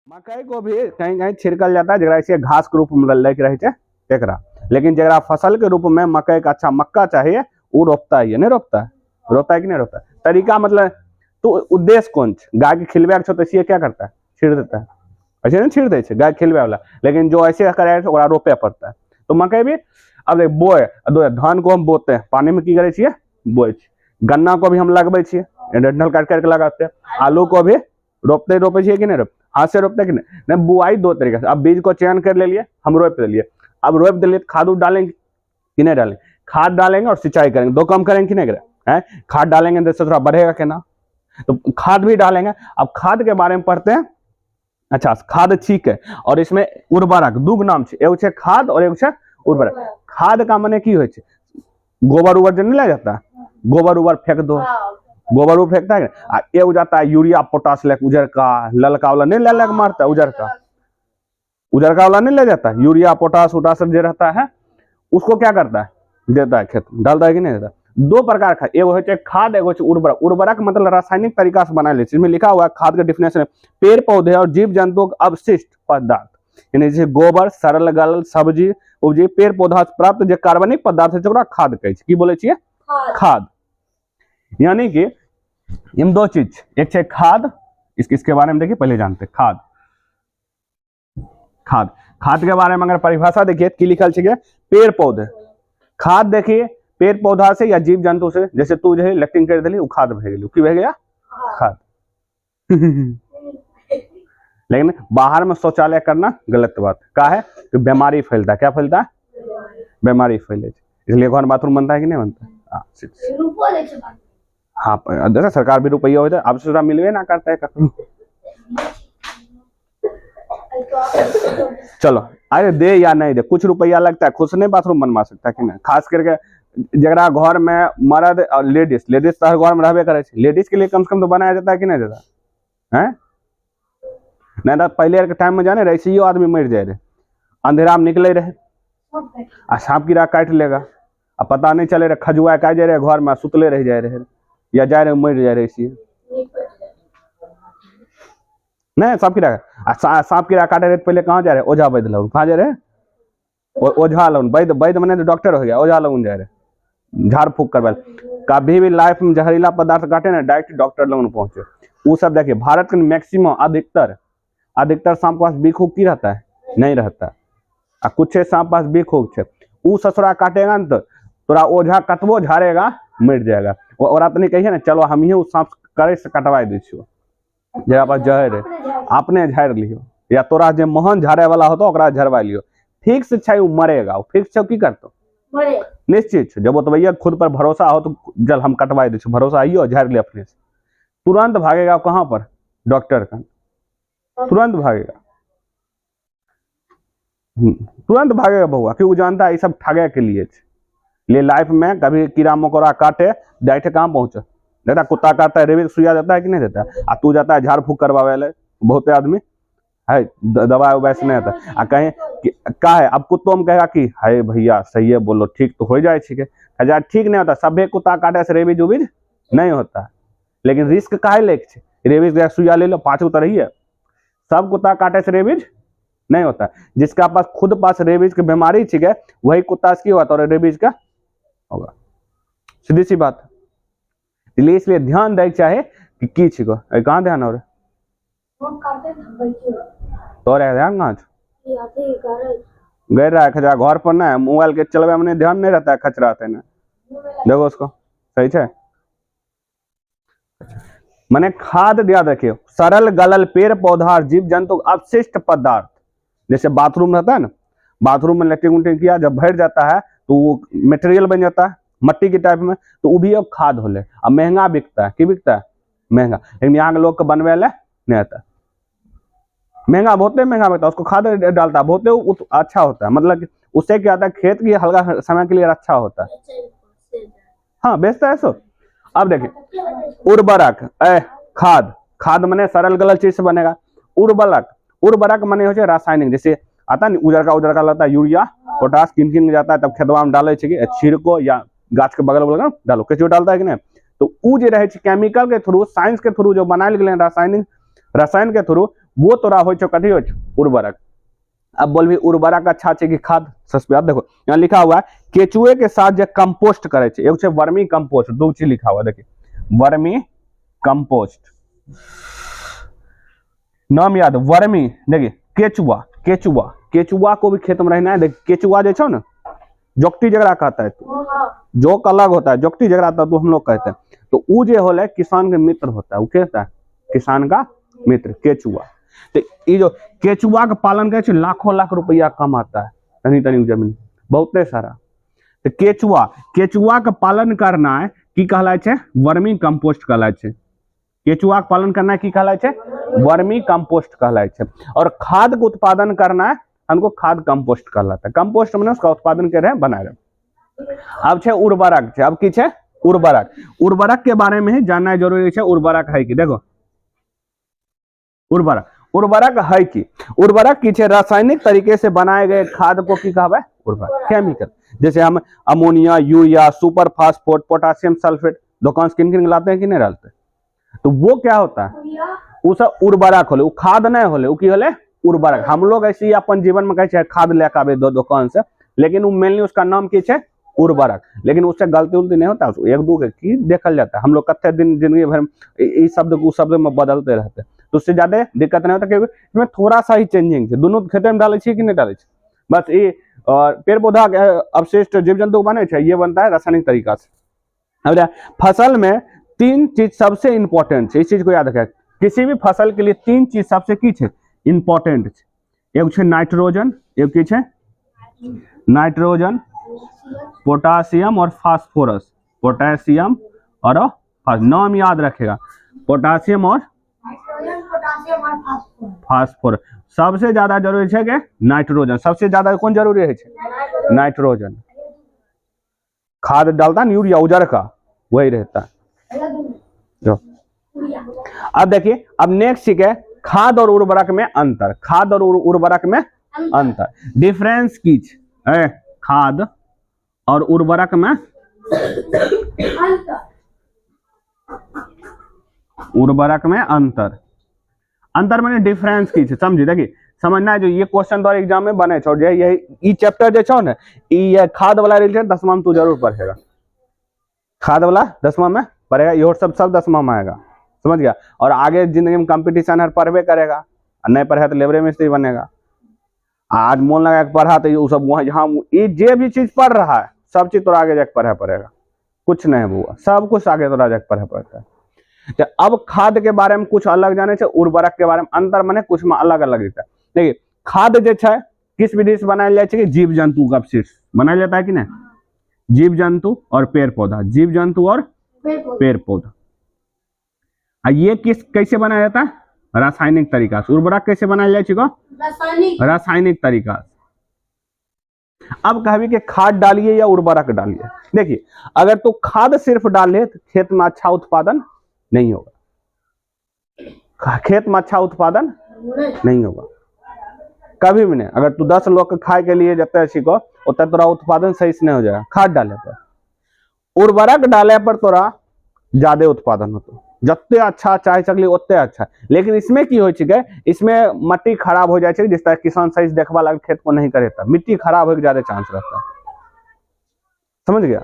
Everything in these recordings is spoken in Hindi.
मकई को भी कहीं कहीं छिड़कल जाता है जरा इसे घास के रूप में लेके रहे तेकरा, लेकिन जरा फसल के रूप में मकई का अच्छा मक्का चाहिए वो रोपता है, नहीं रोपता है? रोपता है कि नहीं रोपता है? तरीका मतलब तो उद्देश्य कौन छे? गाय के खिलवे के क्या करता है? छीड़ देता है, ऐसे नहीं छीड़ दे गाय खिलवे वाला, लेकिन जो ऐसे करे रोपे पड़ता है। तो मकई भी अब देख बोए धान को हम बोते हैं पानी में की करे छे बोए, गन्ना को भी हम लगबे छे डंठल काट करके लगाते हैं, आलू को भी रोपे छे कि नहीं रोपते? हाथ से रोपते कि नहीं? बुआई दो तरीके से, अब बीज को चयन कर ले लिए, हम रोप दे लिए, अब रोप दे लिए खाद डालेंगे कि नहीं डालेंगे? खाद डालेंगे और सिंचाई करेंगे, दो काम करेंगे कि नहीं करें? खाद डालेंगे तो थोड़ा बढ़ेगा कि ना, तो खाद भी डालेंगे। अब खाद के बारे में पढ़ते हैं। अच्छा, खाद ठीक है, और इसमें उर्वरक दू नाम छे, एगो छे खाद और एगो छे उर्वरक। खाद का माने की होय छे? गोबर उबर जो नहीं ले जाता, गोबर उबर फेंक दो, गोबर उबर फेंकता है, एगो जाता है यूरिया पोटास लेके उजर का ललका वाला नहीं ले लेके मारता है, उजर का वाला नहीं ले जाता है, यूरिया पोटास उटास जो रहता है उसको क्या करता है? देता है खेत, डालता है कि नहीं देता? दो प्रकार का, एगो है खाद, एगो उर्वरक। उर्वरक मतलब रासायनिक तरीका से बनाए, इसमें लिखा हुआ है खाद का डिफिनेशन, पेड़ पौधे और जीव जंतुओं का अवशिष्ट पदार्थ, यानी जैसे गोबर, सरल गल सब्जी उपजी पेड़ पौधा से प्राप्त जो कार्बनिक पदार्थ है खाद कहे की बोले छिए? खाद। यानी कि इन दो चीज, एक है खाद, इसके बारे में देखिए पहले जानते हैं। खाद खाद खाद के बारे में अगर परिभाषा देखिए की लिखल है, पेड़ पौधे। खाद देखिए पेड़ पौधा से या जीव जंतु से, जैसे तू जो है लेक्टिंग कर दिली, वो खाद भे गेली, की भे गया? खाद। लेकिन बाहर में शौचालय करना गलत बात का है, तो बीमारी फैलता है। क्या फैलता है? बीमारी फैले, इसलिए घर बाथरूम बनता है कि नहीं बनता? हाँ, जैसा सरकार भी रुपया होता है, अब से मिलवे ना करता है कखनो। चलो अरे दे या नहीं दे, कुछ रुपया लगता है, खुद से नहीं बाथरूम बनवा सकता कि नहीं? खास करके जरा घर में मर्द और लेडीज तो हर घर में रहबे करे, लेडीज के लिए कम से कम तो बनाया जाता है कि नहीं देता है? नहीं तो पहले के टाइम में जाने रहे ऐसे आदमी मर जाए रहे, अंधेरा में निकले रहे, सांप कीड़ा काट लेगा, अब पता नहीं चले रहे, खजुआ का जाए रहे घर में सुतले रह जाए रहे, या जाए रहे मर जाए रहे इसी नहीं। सांप कीड़ा काटे रहे पहले कहाँ जा रहे? ओझा वैद्य लोग कहाँ जा रहे? ओझा लोग, वैद्य मैंने तो डॉक्टर हो गया, ओझा लोग जा रहे झाड़ फूक करवा। कभी भी लाइफ में जहरीला पदार्थ काटे ना डायरेक्ट डॉक्टर लोग पहुंचे। वो सब देखिए भारत के मैक्सिमम अधिकतर सांप के पास बीख उख की रहता है? नहीं रहता। कुछ सांप पास बीख उख है, वो ससुरा काटेगा ना तो तोरा ओझा कतबो झाड़ेगा मर जाएगा। और अपने कहिए ना चलो हम ही सांप करे से कटवा दी छो, जरा पास जहर है अपने झाड़ लियो, या तोरा जो मोहन झाड़े वाला होता ओकरा झड़वा लियो, ठीक से छै मरेगा, ठीक से की करतो निश्चित। जब वो तो भैया खुद पर भरोसा हो तो जल हम कटवा दे, भरोसा आइयो झाड़ ले अपने से, तुरंत भागेगा कहाँ पर? डॉक्टर का, तुरंत भागेगा, तुरंत भागेगा बउआ, क्योंकि जानता है ये सब ठगे के लिए। लाइफ में कभी कीड़ा मकोड़ा काटे डायरेक्ट कहाँ पहुंचे? देता कुत्ता काटता है रेबीज सुइया देता है कि नहीं देता? आ तू जाता है झाड़ फूक करवावे ले, बहुत आदमी है दवा उवा से नहीं आता, कहीं का है अब कुत्तों में कहेगा कि है भैया सही है बोलो ठीक तो हो जाए, ठीक नहीं होता। सभे कुत्ता काटे से रेबीज उबीज नहीं होता है, लेकिन रिस्क का है लेके रेबीज सुइया ले लो 5 उतर ही है, सब कुत्ता काटे से रेबीज नहीं होता। जिसका पास खुद पास रेबीज की बीमारी है वही कुत्ता की होता और रेबीज का होगा, सीधी सी बात। इसलिए ध्यान दे चाहे कि छिको कहाँ ध्यान हो रहा तो ध्यान कहाँ गए रहा है? खचरा घर पर ना मोबाइल के चलवे में ध्यान नहीं रहता है, खचरा आते ना देखो उसको सही है। मैंने खाद दिया देखिए, सरल गलल पेड़ पौधा और जीव जंतु अवशिष्ट पदार्थ, जैसे बाथरूम रहता है ना, बाथरूम में लेट्रिन उल्टिन किया जब भर जाता है तो वो मटेरियल बन जाता है मट्टी के टाइप में, तो वो भी अब खाद होले। अब महंगा बिकता है, कि बिकता है? महंगा, लेकिन यहाँ के लोग को बनवे ले नहीं आता, महंगा बहुत महंगा बिकता है, उसको खाद डालता है बहुत अच्छा होता है, मतलब उससे क्या होता है खेत की हल्का समय के लिए अच्छा होता है। हाँ बेचता है सो। अब देखिए उर्वरक खाद मने सरल गलल चीज से बनेगा। उर्वरक मने हो रासायनिक, जैसे आता है उजर का लगता है यूरिया पोटास किन जाता है, तब खेतवा में डाले छिड़को या गाछ के बगल बगल डालो, केचो डालता है कि नहीं? तो वो जो रहे केमिकल के थ्रू साइंस के थ्रू जो बनाए गेल रसायन के थ्रू वो तोरा हो छो कथी हो छो उर्वरक। अब बोल भी उर्वरक अच्छा छे कि खाद सस्पेद, देखो यहाँ लिखा हुआ है केचुए के साथ जो कंपोस्ट करे छे, एगो छे वर्मी कंपोस्ट, दो चीज लिखा हुआ है देखिए वर्मी कंपोस्ट, नाम याद वर्मी, देखिए केचुआ, केचुआ, केचुआ को भी खेत में रहना है। देखिए केचुआ जो छो ना जोकटी जगरा कहता है, तो जोक अलग होता है, जोकटी जगरा आता है तो हम लोग कहते हैं, तो वो जो होले किसान के मित्र होता है, वो कहता है किसान का मित्र केचुआ। तो ये जो केचुआ का पालन करे छे लाखों लाख रुपया कमाता है, तनी तनी जमीन बहुते सारा। तो केचुआ, केचुआ का पालन करना है की कहलाय छे वर्मी कंपोस्ट कहलाय छे। केचुआ का पालन करना है की कहलाय छे वर्मी कंपोस्ट कहलाय छे। और खाद का उत्पादन करना है हमको खाद कंपोस्ट कहलाता है। कंपोस्ट मैंने उसका उत्पादन कर रहे बनाए रहे। अब छे उर्वरक छे, अब की छे उर्वरक। उर्वरक के बारे में ही जानना जरूरी है। उर्वरक है कि देखो उर्वरक, उर्वरक है कि उर्वरक की छे रासायनिक तरीके से बनाए गए खाद को की कहवे उर्वरक, केमिकल। जैसे हम ammonia, urea, super phosphate, potassium sulphate दुकान से किन लाते हैं कि नहीं डालते, तो वो क्या होता है वो सब उर्वरक होले, वो खाद नहीं होले, वो की होले उर्वरक। हम लोग ऐसे ही अपन जीवन में कहे खाद लेके आवे दुकान से, लेकिन वो मेनली उसका नाम की छे उर्वरक। लेकिन उससे गलती उलती नहीं होता, एक दो की देखल जाता है। हम लोग कत्ते दिन जिंदगी भर इस शब्द को उस शब्द में बदलते रहते हैं, तो उससे ज्यादा दिक्कत नहीं होता, क्योंकि इसमें थोड़ा सा ही चेंजिंग है। दोनों खेते में डाले कि नहीं डाले, बस ये पेड़ पौधा अवशिष्ट जीव जंतु बने छे, ये बनता है रासायनिक तरीका से। अब फसल में तीन चीज सबसे इंपॉर्टेंट है, इस चीज को याद रखें। किसी भी फसल के लिए तीन चीज सबसे की छे इंपॉर्टेंट छे। एक छे नाइट्रोजन, एक की छे नाइट्रोजन, पोटासियम और फास्फोरस। पोटासियम और नाम याद रखेगा, पोटासियम और फास्फोरस। सबसे ज्यादा जरूरी है कि नाइट्रोजन, सबसे ज्यादा कौन जरूरी है नाइट्रोजन। खाद डालता है यूरिया उजर का, वही रहता है जो। अब देखिए अब नेक्स्ट ठीक है खाद और उर्वरक में अंतर। खाद और उर्वरक में अंतर, डिफरेंस कीच है खाद और उर्वरक में उर्वरक में अंतर। अंतर मैंने डिफरेंस की समझी। देखिए समझना है जो ये क्वेश्चन द्वारा एग्जाम में बने छो, ये चैप्टर जो छो ना ये खाद वाला रिलेटेड 10वां में तू जरूर पढ़ेगा। खाद वाला 10वां में पढ़ेगा, ये सब 10वां में आएगा, समझ गया। और आगे जिंदगी में कंपटीशन है पढ़वे करेगा, नहीं पढ़े तो लेबरे मिस्त्री बनेगा। आज मन लगा के पढ़ा तो ये सब वहां जहाँ ये जे भी चीज पढ़ रहा है सब चीज तो आगे जाके पढ़ा पड़ेगा, कुछ नहीं हुआ, सब कुछ आगे तो जाके पढ़ा पड़ता है। तो अब खाद के बारे में कुछ अलग जाने से, उर्वरक के बारे में अंतर माने कुछ में अलग अलग रहता है। देखिए खाद जो है किस विधि से बनाया जाए कि जीव जंतु का अवशिष्ट बनाया जाता है कि नहीं, जीव जंतु और पेड़ पौधा, जीव जंतु और पेड़ पौधा। ये किस कैसे बनाया जाता है रासायनिक तरीका से। उर्वरक कैसे बनाया जाए रासायनिक तरीका से। अब कभी के खाद डालिए या उर्वरक डालिए, देखिए अगर तो खाद सिर्फ डाले तो खेत में अच्छा उत्पादन नहीं होगा, खेत में अच्छा उत्पादन नहीं होगा कभी भी नहीं। अगर तू 10 लोग के खाए के लिए जब सीखो उतना तोरा उत्पादन सही से नहीं हो जाएगा खाद डाले पर। उर्वरक डाले पर तोरा ज्यादा उत्पादन होता, जत्ते अच्छा चाहे सकली उतने अच्छा। लेकिन इसमें की हो चुके, इसमें मिट्टी खराब हो जाए, जिस तरह किसान सही से देखभाल अगर खेत को नहीं करेता मिट्टी खराब होने ज्यादा चांस रहता है, समझ गया।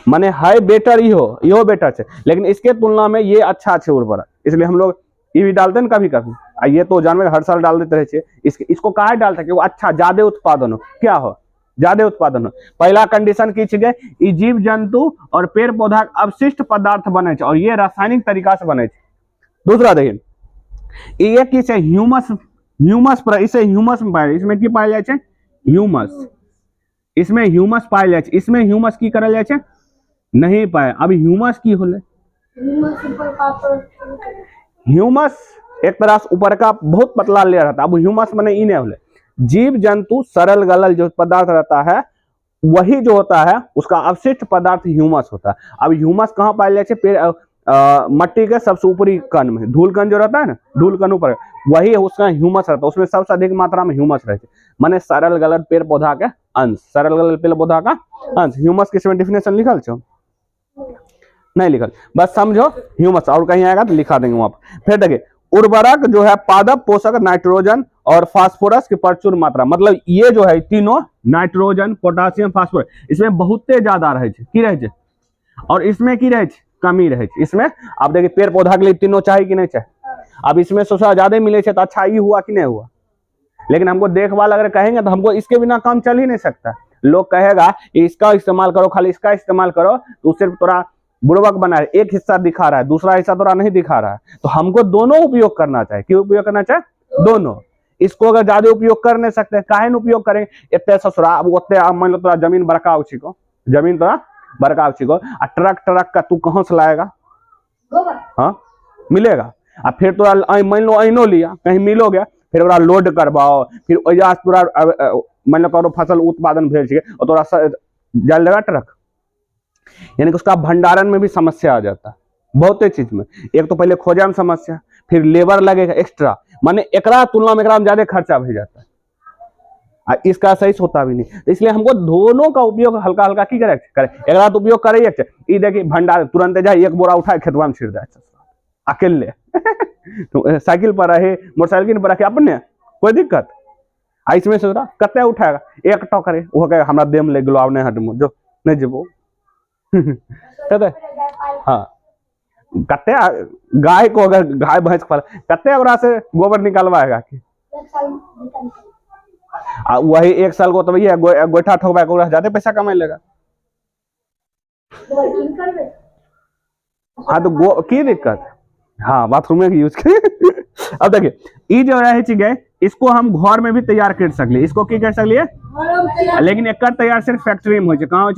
माने हाई बेटर इहो बेटर है, लेकिन इसके तुलना में ये अच्छा है उर्वरक, इसलिए हम लोग ये भी डालते हैं कभी कभी। ये तो जानवर हर साल डाल देते रहे, इसको कहा डालते कि वो अच्छा ज्यादा उत्पादन हो, क्या हो ज्यादा उत्पादन हो। पहला कंडीशन की छे ई जीव जंतु और पेड़ पौधा अवशिष्ट पदार्थ बने छे और ये रासायनिक तरीका से बने छे। दूसरा देखिए ये की छे ह्यूमस, ह्यूमस पर इसे ह्यूमस में पाया, इसमें की पाया जाए छे ह्यूमस, इसमें ह्यूमस पाया जाए छे, इसमें ह्यूमस की करल जाए छे नहीं पाया। अब ह्यूमस की होले, ह्यूमस एक तरह से ऊपर का बहुत पतला ले रहता है। अब ह्यूमस माने ई नहीं होले, जीव जंतु सरल गलल जो पदार्थ रहता है वही जो होता है उसका अवशिष्ट पदार्थ ह्यूमस होता है। अब ह्यूमस कहाँ पाया जाए पेड़ मट्टी के सबसे ऊपरी कण में, धूल कण जो रहता है ना, धूल कण ऊपर वही उसका ह्यूमस रहता है, उसमें सबसे अधिक मात्रा में ह्यूमस रहते माने सरल गलल पेड़ पौधा के अंश, सरल गलल पेड़ पौधा का अंश। ह्यूमस किसमें डिफिनेशन लिखल छो नहीं लिखल, बस समझो ह्यूमस, और कहीं आएगा तो लिखा देंगे वहां पर। फिर देखिए उर्वरक जो है पादप पोषक नाइट्रोजन और फास्फोरस की प्रचुर मात्रा, मतलब ये जो है तीनों नाइट्रोजन पोटासियम फास्फोरस इसमें बहुते ज्यादा रहे छे, की रहे छे, और इसमें की रहे छे कमी रहे छे। इसमें आप देखिए पेड़ पौधा के लिए तीनों चाहिए कि नहीं चाहिए, अब इसमें सोचा ज्यादा मिले छे तो अच्छा ही हुआ कि नहीं हुआ, लेकिन हमको देखभाल अगर कहेंगे तो हमको इसके बिना काम चल ही नहीं सकता। लोग कहेगा कि इसका इस्तेमाल करो, खाली इसका इस्तेमाल करो, तो सिर्फ थोड़ा बुड़बक बना है, एक हिस्सा दिखा रहा है दूसरा हिस्सा थोड़ा नहीं दिखा रहा है। तो हमको दोनों उपयोग करना चाहिए। क्यों उपयोग करना चाहिए? दोनों। इसको अगर ज्यादा उपयोग कर नहीं सकते, काहे न उपयोग करेंगे? इतने ससुरा अब उतने मान लो तोरा जमीन बड़का उसी को, जमीन तोरा बड़का उसी को, ट्रक का तू कहां से लाएगा? हाँ मिलेगा। अब फिर तोरा मान लो ऐनो लिया, कहीं मिलो गया, फिर ओकरा लोड करवाओ, फिर तोरा मान लो करो फसल उत्पादन भेज के और तोरा जल लगा ट्रक, यानी कि उसका भंडारण में भी समस्या आ जाता है बहुत चीज में। एक तो पहले खोजे में समस्या, फिर लेबर लगेगा एक्स्ट्रा, माने एकरा तुलना में एकरा में ज्यादा खर्चा भी जाता है, इसका सही होता भी नहीं। तो इसलिए हमको दोनों का उपयोग हल्का हल्का की करे, एकरा तो उपयोग करे। ये देखिए भंडार तुरंत जाए एक बोरा उठाए खेतवा में छिड़ जाए अकेले तो साइकिल पर रहे मोटरसाइकिल पर रखे अपने कोई दिक्कत, इसमें से कते उठाएगा एक टोकरे वो कहे हमरा देम ले गलो नहीं हट जो नहीं जेबो हाँ कते गाय को अगर गाय भैंस पर कते ओकरा से गोबर निकालवाएगा कि वही एक साल को तो भैया गोइठा ठोकवा के ज्यादा पैसा कमा लेगा। हाँ तो की दिक्कत, हाँ बाथरूम में यूज करें अब देखिए ये जो है चीज इसको हम घर में भी तैयार कर सकले, इसको की कर सकलिए, लेकिन एक तैयार सिर्फ फैक्ट्री में हो कहाँ हो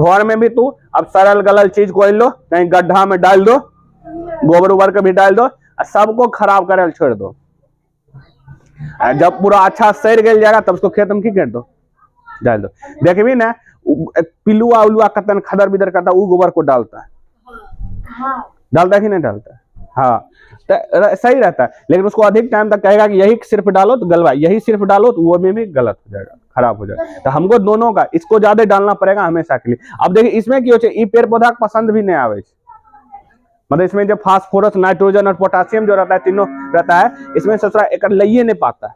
घर में भी तू अब सरल गलल चीज को लो कहीं गड्ढा में डाल दो, गोबर उबर के भी डाल दो, सबको खराब करे छोड़ दो। जब पूरा अच्छा सड़ गल जाएगा तब उसको खेत में की कर दो डाल दो। देखबी ना पिलुआ उलुआ कतन खदर बिदर करता वो गोबर को डालता है, डालता है कि नहीं डालता है? हाँ तो सही रहता है, लेकिन उसको अधिक टाइम तक कहेगा कि यही सिर्फ डालो तो गलवा, यही सिर्फ डालो तो वो में भी गलत हो जाएगा, खराब हो जाएगा। तो हमको दोनों का इसको ज्यादा डालना पड़ेगा हमेशा के लिए। अब देखिए इसमें क्यों ये पेड़ पौधा पसंद भी नहीं आवे, मतलब इसमें जो फास्फोरस नाइट्रोजन और पोटासियम जो रहता है तीनों रहता है, इसमें ससुरा एक लइये नहीं पाता है,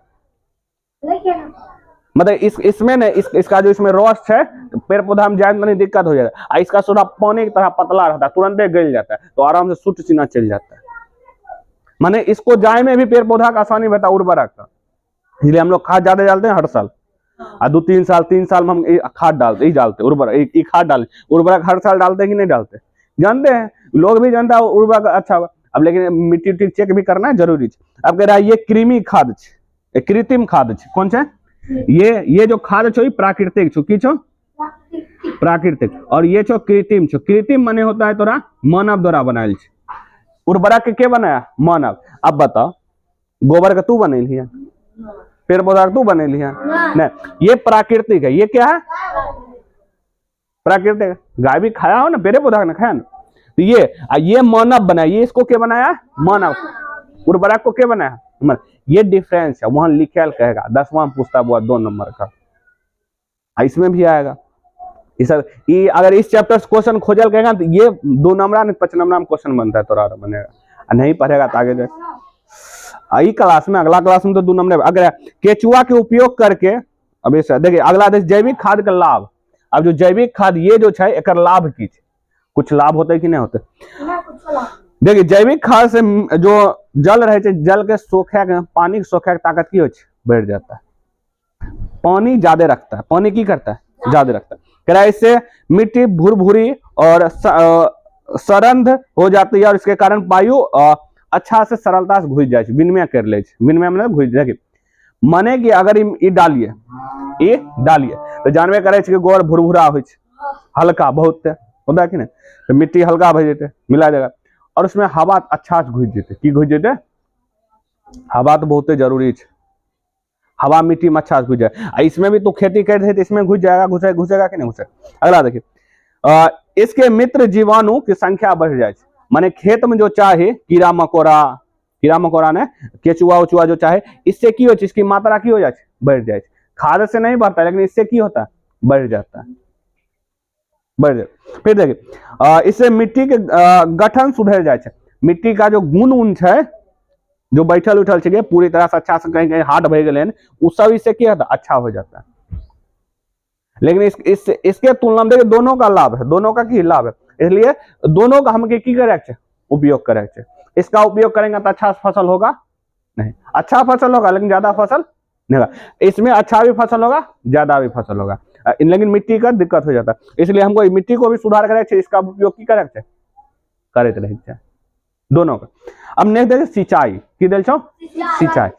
मतलब इसमें न इसका जो इसमें रस है पेड़ पौधा में जाए नहीं दिक्कत हो जाता है। इसका सोडा पानी की तरह पतला रहता है, तुरंत गल जाता है तो आराम से सूट सीना चल जाता है। माने इसको जाए में भी पेड़ पौधा का आसानी रहता है उर्वरक का, इसलिए हम लोग खाद ज्यादा डालते हैं हर साल, 2-3 साल 3 साल में हम खाद डालते उर्वरक खाद डालते उर्वरक हर साल डालते हैं कि नहीं डालते? जानते हैं लोग भी जानता है उर्वरक अच्छा हुआ। अब लेकिन मिट्टी उट्टी चेक भी करना है जरूरी है। अब कह रहा है ये कृमि खाद छे, कृत्रिम खाद छे, कौन छे? ये जो खाद छो प्राकृतिक छो, की छो? प्राकृतिक। और ये छो कृत्रिम छो। कृत्रिम माने होता है तोरा मानव द्वारा बनायल छे। उर्वरक के बनाया? मानव। अब बताओ गोबर का तू बनेली है, पेड़ पौधा तू बनेली है? नहीं, ये प्राकृतिक है। ये क्या है? प्राकृतिक। गाय भी खाया हो ना, पेड़ पौधा ना खाया ना, तो ये मानव बनाया। ये इसको क्या बनाया? मानव। उर्वरक को क्या बनाया? ये डिफरेंस है, वहां लिखल कहेगा 10वां पूछता हुआ 2 नंबर का, इसमें भी आएगा ये अगर इस चैप्टर से क्वेश्चन खोजल कहेगा तो ये 2 नंबर 5 नंबर में क्वेश्चन बनता है तोरा बनेगा। नहीं पढ़ेगा तो आगे जाए क्लास में, अगला क्लास में तो 2 नंबर। अगर केचुआ के उपयोग करके, अब देखिए अगला जैविक खाद का लाभ। अब जो जैविक खाद ये जो है एक लाभ की कुछ लाभ होते कि नहीं होते? देखिए जैविक खाद से जो जल रहे जल के सोखे पानी के सोखे ताकत की बढ़ जाता है, पानी ज्यादा रखता है। पानी की करता है? ज्यादा रखता है। कह इससे मिट्टी भुरभुरी और सरंध हो जाती है और इसके कारण वायु अच्छा से सरलता से घुस जाए, विनिमय कर ले, विनिमय मतलब घुस जाए। माने कि अगर ये डालिए तो जानवे करे कि गोबर भुरभुरा हो हल्का बहुत होता है कि नहीं, तो मिट्टी हल्का भे जेते मिला जाएगा और उसमें हवा अच्छा से घुस जेते। की घुस जेते? हवा तो बहुत जरूरी है, हवा मिट्टी में अच्छा से घुस जाए। इसमें भी तो खेती कर रहे तो इसमें घुस जाएगा, घुसेगा कि नहीं घुसेगा? अगला देखिए इसके मित्र जीवाणु की संख्या बढ़ जाए, माने खेत में जो चाहे कीड़ा मकोड़ा ने केचुआ उचुआ जो चाहे, इससे की हो इसकी मात्रा की हो जाए? बढ़ जाए। खाद से नहीं बढ़ता लेकिन इससे की होता है? बढ़ जाता है, बढ़ जाए। फिर देखिए इससे मिट्टी के गठन सुधर जाए। मिट्टी का जो गुण उन है, जो बैठल उठल छे पूरी तरह से अच्छा से कहीं कहीं हार्ड भय गए उ सब इससे क्या होता अच्छा हो जाता है। लेकिन इसके तुलना में देखिए दोनों का लाभ है, दोनों का की लाभ है, इसलिए दोनों का हम की करे उपयोग करे। इसका उपयोग करेंगे तो अच्छा फसल होगा नहीं, अच्छा फसल होगा लेकिन ज्यादा फसल नहीं होगा, इसमें अच्छा भी फसल होगा ज्यादा भी फसल होगा, लेकिन मिट्टी का दिक्कत हो जाता है। इसलिए हमको मिट्टी को भी सुधार करे, इसका उपयोग की करे करते रहे दोनों का। अब नेक्स्ट देखिए सिंचाई की दिल छो सिंचाई।